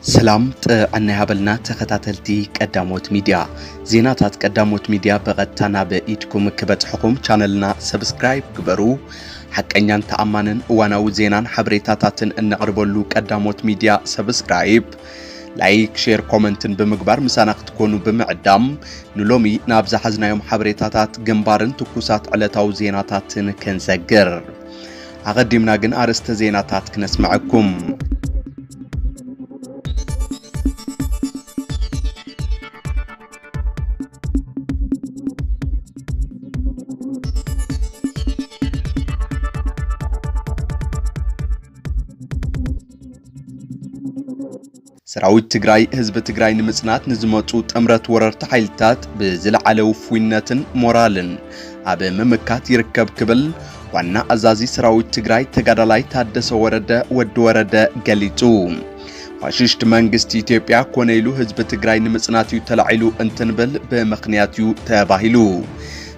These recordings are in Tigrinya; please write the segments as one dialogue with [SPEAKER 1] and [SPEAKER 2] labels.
[SPEAKER 1] سلام أنا هبلنا تختاتلتي قداموت ميديا زيناتات قداموت ميديا بغتانا بإيدكم كبت حكم چانلنا سبسكرايب كبرو حقاً تأمانن واناو زينان حبريتاتاتن انقربولو قداموت ميديا سبسكرايب لايك شير كومنتن بمقبار مساناق تكونو بمعدام نلومي نابزا حزنايوم حبريتاتات جنبارن تكوسات علتاو زيناتاتن كنساقر أغدمنا جن أرست زيناتات كنسمعكم سراويت تግራይ ህዝብ ትግራይ ንምጽናት ንዝመጹ ጥምረት ወረርቲ ኃይልታት ብዝለዓለ ውፍይነትን ሞራልን ኣብ ምምካት ይርከብ ክብል ዋና አዛዚ ሰራዊት ትግራይ ተጋዳላይ ታደሰ ወረደ ወድ ወረደ ገሊጹ ፋሽስት መንግስት ኢትዮጵያ ኮነይሉ ህዝብ ትግራይ ንምጽናት ተላዒሉ እንትንብል በምክንያቱ ተባሂሉ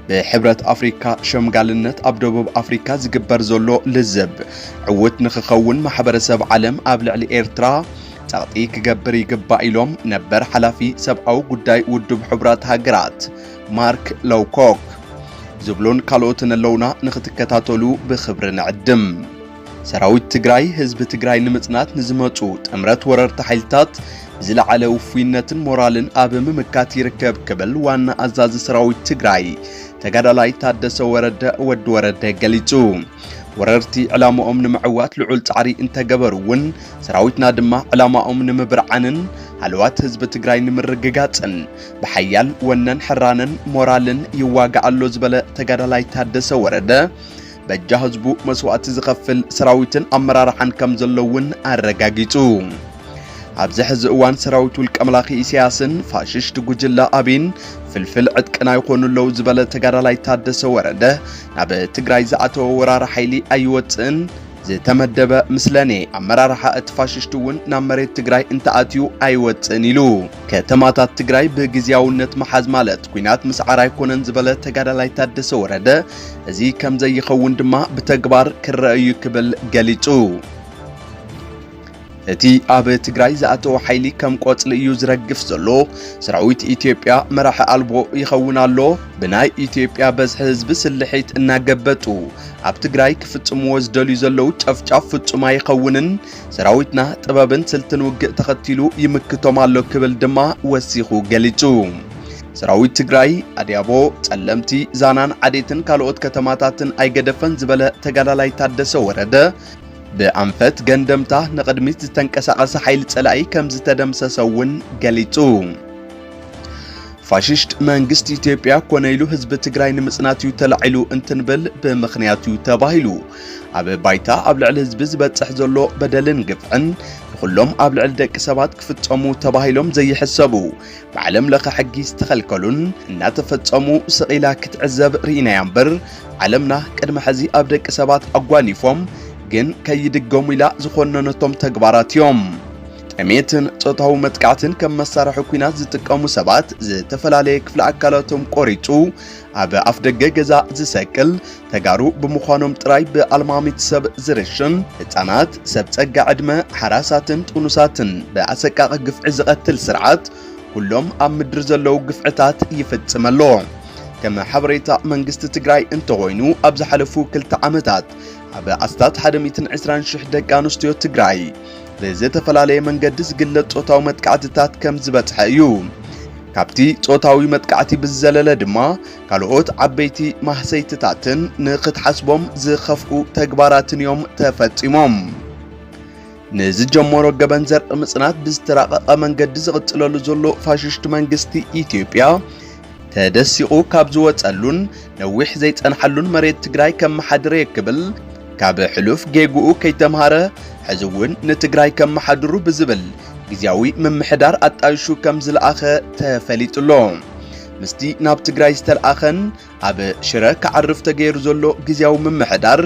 [SPEAKER 1] بحبرة أفريقيا شمغالنت أب دبوب أفريقيا زغبر زولو لزب عوت نخخون محبرسب عالم أبلع لإيرترا تغطي كجبر يقبا إلوم نبر حلافي سبعو قداي ودب حبرات هاجرات مارك لوكوك زبلون كالوتن اللونا نختكتاتولو بخبر نعدم سراويت تግራይ ህዝብ ትግራይ ንምጽናት ንዝመጹ ጥምረት ወረርቲ ኃይልታት ዝለዓለ ውፍይነትን ሞራልን ኣብ ምምካት ይርከብ ክብል ዋና አዛዚ ሰራዊት ትግራይ ተጋዳላይ ታደሰ ወረደ ወድ ወረደ ገሊጹ ወረርቲ ዕላማኦም ንምዕዋት ልዑል ጻዕሪ እንተገበሩን ሰራዊትና ድማ ዕላማኦም ንምብርዓንን ሃልዋት ህዝብ ትግራይ ንምርግጋጽን በሐያል ወነን ሕራንን ሞራልን ይዋጋአሎ ዝበለ ተጋዳላይ ታደሰ ወረደ በጃ ህዝቡ መስዋዕት ዝኸፍል ሰራዊትን አመራርሓን ከም ዘለውን አረጋጊጹ ኣብዚ ሕዚ እዋን ሰራዊት ውልቀምላኺ ኢሳያስን ፋሽስት ጉጅላ አቢን ፍልፍል ዕጥቅና ይኾኑለው ዝበለ ተጋዳላይ ታደሰ ወረደ ናብ ትግራይ ዝኣተወ ወራራ ኃይሊ ኣይወፅን ዝተመደበ ምስለኔ አመራርሓ እቲ ፋሽስቱውን ናብ መሬት ትግራይ እንተኣትዩ ኣይወፅን ኢሉ ከተማታት ትግራይ በግዚያውነት መሓዝ ማለት ኩናት ምስዓር ኣይኮነን ዝበለ ተጋዳላይ ታደሰ ወረደ እዚ ከም ዘይኸውን ድማ ብተግባር ክረአዩ ክብል ገሊጹ እቲ ኣብ ትግራይ ዝኣተወ ኃይሊ ከም ቆጽሊ እዩ ዝረግፍ ዘሎ ሰራዊት ኢትዮጵያ መራሒ አልቦ ይኸውናሎ ብናይ ኢትዮጵያ በዝሒ ህዝብ ስልሒት እናገበጡ ኣብ ትግራይ ክፍጽምዎ ዝደልዩ ዘለው ጨፍጫፍ ፍጹም ኣይኸውንን ሰራዊትና ጥበብን ስልትን ውግእ ተኸቲሉ ይምክቶም ኣሎ ክብል ድማ ወሲኹ ገሊጹ ሰራዊት ትግራይ አዲያቦ ጸለምቲ ዛናን ዓዴትን ካልኦት ከተማታትን ኣይገደፈን ዝበለ ተጋዳላይ ታደሰ ወረደ በአንፈት ገንደምታ ነቀድሚት ተንቀሳቀሰ ኃይል ጸላይ ከም ዝተደምሰሰውን ገሊጹ ፋሽስት መንግስት ኢትዮጵያ ኮነይሉ ህዝብ ትግራይ ንምጽናት ተላዒሉ እንትንብል በምክንያቱ ተባሂሉ ኣብ ባይታ ኣብ ልዕሊ ህዝብ ዝበጽሕ ዘሎ በደልን ግፍዕን ኩሎም ኣብ ልዕሊ ደቂ ሰባት ክፍጸሙ ተባሂሎም ዘይሕሰቡ በዓለም ለኸ ሕጊ ዝተኸልከሉን እናተፈጸሙ ስቂላ ክትዕዘብ ርኢና ያምበር ዓለምና ቅድመ ሕዚ ኣብ ደቂ ሰባት አጓኒፎም ግን ከይድገሙ ኢላ ዝኾነነቶም ተግባራት እዮም ጠሜትን ጾታው መጥቃዕትን ከም መሳርሒ ኩናት ዝጥቀሙ ሰባት ዝተፈላለየ ክፍለ አካላቶም ቆሪጹ ኣብ ኣፍ ደገ ገዛ ዝሰቅል ተጋሩ ብምዃኖም ጥራይ በአልማሚት ሰብ ዝርሽን ህፃናት ሰብ ጸጋ ዕድመ ሓራሳትን ጥኑሳትን በአሰቃቂ ግፍዒ ዝቀትል ስርዓት ኩሎም ኣብ ምድር ዘለው ግፍዕታት ይፈጽመሎ كما حبريتا منجست تግራይ እንተኾይኑ ኣብ ዝሓለፉ 2 ዓመታት ኣብ ኣስታት 120 ሽሕ ደቂ ኣንስትዮ ትግራይ ብዝተፈላለየ መንገዲ ዝግለጽ ጾታዊ መጥቃዕትታት ከም ዝበጽሐ እዩ ካብቲ ጾታዊ መጥቃዕቲ ብዝዘለለ ድማ ካልኦት ዓበይቲ ማህሰይትታትን ንኽትሓስቦም ዝኸፍኡ ተግባራትን እዮም ተፈጺሞም ንዝጀመሮ ገበንዘር ምጽናት ብዝተራቀቀ መንገዲ ዝቕጽለሉ ዘሎ ፋሽስት መንግስቲ ኢትዮጵያ ተደሲቁ ካብ ዝወጸሉን ነዊሕ ዘይጸንሐሉን መሬት ትግራይ ከም መሓድረ ይክብል ካብ ሕሉፍ ጌጉኡ ከይተምሃረ ሕዝውን ንትግራይ ከም መሓድሩ ብዝብል ግዚያዊ ምምሕዳር አጣይሹ ከም ዝለኣኸ ተፈሊጥሎ ምስቲ ናብ ትግራይ ዝተልኣኸን ኣብ ሽረ ከዓርፍ ተገይሩ ዘሎ ግዚያዊ ምምሕዳር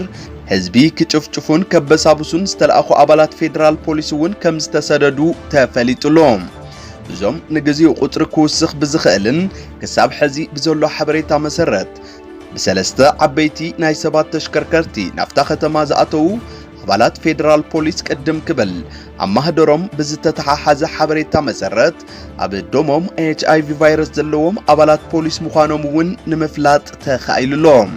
[SPEAKER 1] ህዝቢ ክጭፍጭፉን ከበሳብሱን ዝተልኣኹ አባላት ፌደራል ፖሊስውን ከም ዝተሰደዱ ተፈሊጥሎ ዞም ንግዚኡ ቁጥሪ ክውስኽ ብዝኽእልን ክሳብ ሕዚ ብዘሎ ሓበሬታ መሰረት بسلسته عبيتي ناي سبات تشكركرتي نافتا ختما زاتو አባላት ፌደራል ፖሊስ ቅድም ክብል አማህደሮም ብዝተተሓሓዘ ሓበሬታ መሰረት ኣብ ዶሞም ኤችአይቪ ቫይረስ ዘለዎም አባላት ፖሊስ ምዃኖም እውን ንምፍላጥ ተኻኢሉሎም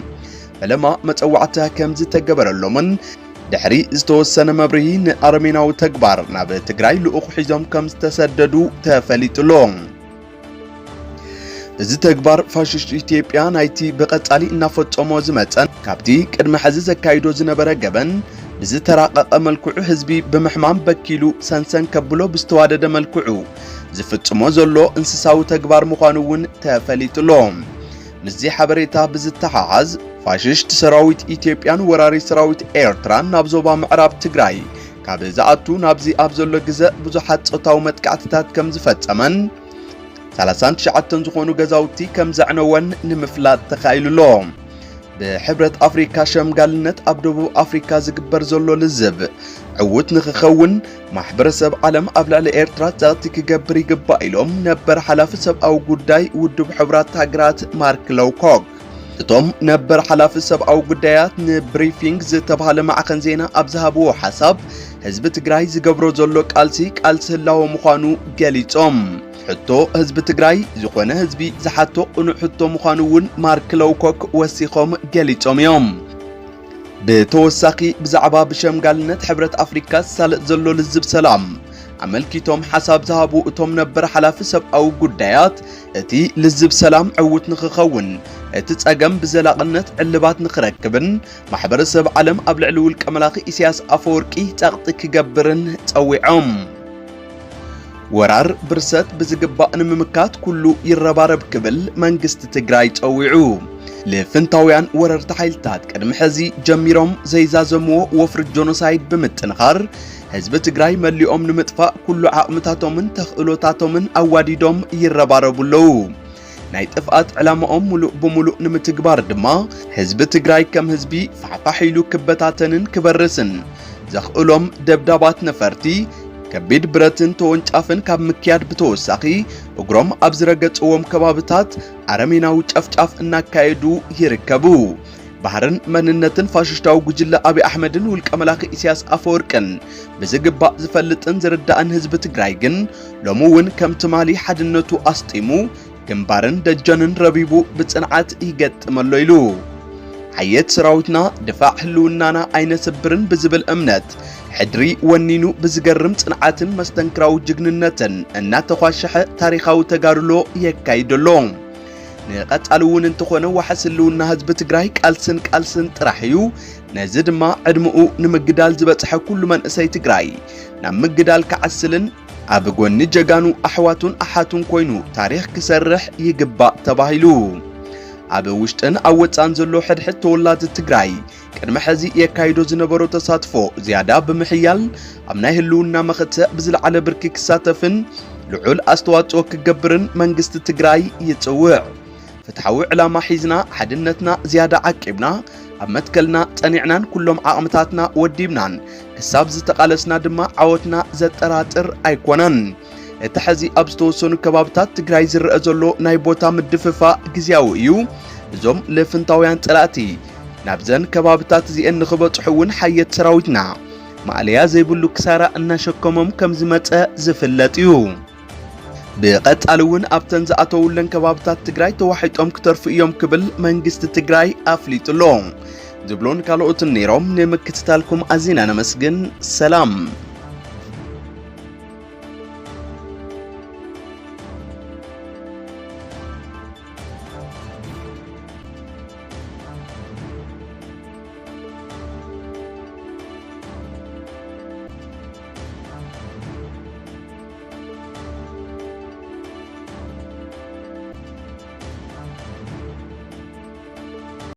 [SPEAKER 1] ፈለማ መፀዋዕታ ከም ዝተገበረሎምን ድሕሪ ዝተወሰነ መብርሂ ንኣርሜናዊ ተግባር ናብ ትግራይ ልኡኽ ሒዞም ከም ዝተሰደዱ ተፈሊጡሎም እዚ ተግባር ፋሽስት ኢትዮጵያ ናይቲ በቀጻሊ እናፈጸሞ ዝመጸን ካብቲ ቅድመ ሕዚ ዘካይዶ ዝነበረ ገበን ብዝተራቀቀ መልክዑ ህዝቢ ብምሕማም በኪሉ ሰንሰን ከብሎ ብዝተዋደደ መልክዑ ዝፍጽሞ ዘሎ እንስሳዊ ተግባር ምዃኑ እውን ተፈሊጡሎም ምዚ ሓበሬታ ብዝተሓሓዝ ፋሽስት ሰራዊት ኢትዮጵያን ወራሪ ሰራዊት ኤርትራን ናብ ዞባ ምዕራብ ትግራይ ካብ ዝኣቱ ናብዚ ኣብ ዘሎ ግዜ ብዙሓት ጾታዊ መጥቃዕትታት ከም ዝፈጸመን 39 ዝኾኑ ገዛውቲ ከም ዘዕነወን ንምፍላጥ ተኻኢሉሎም بحبرة أفريقيا شمالነት ኣብ ደቡብ ኣፍሪካ ዝግበር ዘሎ ልዝብ ዕውት ንኽኸውን ማሕበረሰብ ዓለም ኣብ ልዕሊ ኤርትራ ጸጥታ ክገብር ይግባእ ኢሎም ነበር ሓላፊ ሰብኣዊ ጉዳይ ውድብ ሕብራት ሃገራት ማርክ ሎውኮክ እቶም ነበር ሓላፊ ሰብኣዊ ጉዳያት ንብሪፊንግ ዝተባሃለ ማዕከን ዜና ኣብ ዝሃብዎ ሓሳብ ህዝቢ ትግራይ ዝገብሮ ዘሎ ቃልሲ ህላወ ምዃኑ ገሊጾም ሕቶ ህዝቢ ትግራይ ዝኾነ ህዝቢ ዝሓቶ ቅኑዕ ሕቶ ምዃኑ እውን ማርክ ሎውኮክ ወሲኾም ገሊጾም እዮም ብተወሳኺ ብዛዕባ ብሸምጋልነት ሕብረት ኣፍሪካ ሳልጥ ዘሎ ልዝብ ሰላም ኣመልኪቶም ሓሳብ ዝሃቡ እቶም ነበር ሓላፊ ሰብኣዊ ጉዳያት እቲ ልዝብ ሰላም ዕውት ንኽኸውን እቲ ጸገም ብዘላቕነት ዕልባት ንኽረክብን ማሕበረሰብ ዓለም ኣብ ልዕሊ ውልቀ መላኺ ኢሳያስ ኣፈወርቂ ጸቕጢ ክገብርን ጸዊዖም ወራር ብርሰት ብዝግባእ ንምምካት ኩሉ ይረባረብ ክብል መንግስቲ ትግራይ ጸዊዑ ለፍንታውያን ወረርቲ ሓይልታት ቅድሚ ሕዚ ጀሚሮም ዘይዛዘምዎ ወፍሪ ጆኖሳይድ ብምጥንኻር ህዝቢ ትግራይ መሊኦም ንምጥፋእ ኩሉ ዓቕምታቶምን ተኽእሎታቶምን ኣዋዲዶም ይረባረቡለው ናይ ጥፍኣት ዕላማኦም ሙሉእ ብሙሉእ ንምትግባር ድማ ህዝቢ ትግራይ ከም ህዝቢ ፋሕፋሒሉ ክበታተንን ክበርስን ዘኽእሎም ደብዳባት ነፈርቲ ከቢድ ብረትን ተወንጫፍን ካብ ምክያድ ብተወሳኺ እግሮም ኣብ ዝረገጽዎም ከባብታት ኣረሜናዊ ጨፍጫፍ እናካየዱ ይርከቡ ባህርን መንነትን ፋሽስታዊ ጉጅለ አብይ አሕመድን ውልቀ መላኺ ኢሳያስ ኣፈወርቅን ብዝግባእ ዝፈልጥን ዝርዳእን ህዝቢ ትግራይ ግን ሎሙውን ከም ትማሊ ሓድነቱ ኣስጢሙ ግንባርን ደጀንን ረቢቡ ብጽንዓት ይገጥመሎ ኢሉ ሓየት ሰራዊትና ድፋዕ ህልውናና ኣይነስብርን ብዝብል እምነት ሕድሪ ወኒኑ ብዝገርም ጽንዓትን መስተንክራዊ ጅግንነትን እናተኳሸሐ ታሪኻዊ ተጋድሎ የካይደሎ ንቐጻልውን እንተኾነ ዋሕስ ህልውና ህዝቢ ትግራይ ቃልስን ጥራሕዩ ነዚ ድማ ዕድምኡ ንምግዳል ዝበጽሐ ኩሉ መንእሰይ ትግራይ ናብ ምግዳል ከዓስልን ኣብ ጎኒ ጀጋኑ ኣሕዋቱን ኣሓቱን ኮይኑ ታሪኽ ክሰርሕ ይግባእ ተባሂሉ ኣብ ውሽጥን ኣብ ወጻን ዘሎ ሕድሕድ ተወላዲ ትግራይ ቅድመ ሕዚ የካይዶ ዝነበሮ ተሳትፎ ዝያዳ ብምሕያል ኣብ ናይ ህልውና መኽትዕ ብዝለዓለ ብርኪ ክሳተፍን ልዑል ኣስተዋጽኦ ክገብርን መንግስቲ ትግራይ ይጽውዕ ፍትሓዊ ዕላማ ሒዝና ሓድነትና ዝያዳ ዓቂብና ኣብ መትከልና ጸኒዕናን ኩሎም ዓቕምታትና ወዲብናን ክሳብ ዝተቃለስና ድማ ዓወትና ዘጠራጥር ኣይኮነን እቲ ሕዚ ኣብ ዝተወሰኑ ከባብታት ትግራይ ዝርአ ዘሎ ናይ ቦታ ምድፍፋ ግዝያዊ እዩ እዞም ለፍንታውያን ጸላእቲ ናብዘን ከባብታት እዚአን ንኽበጽሑውን ሓየት ሰራዊትና ማዕልያ ዘይብሉ ክሳራ እናሸከሞም ከም ዝመጸ ዝፍለጥ እዩ ብቐጻልውን ኣብተን ዝኣተውለን ከባብታት ትግራይ ተዋሒጦም ክተርፉ እዮም ክብል መንግስቲ ትግራይ ኣፍሊጡሎ ዝብሎን ካልኦትን ነይሮም ንምክትታልኩም ኣዚና ነመስግን ሰላም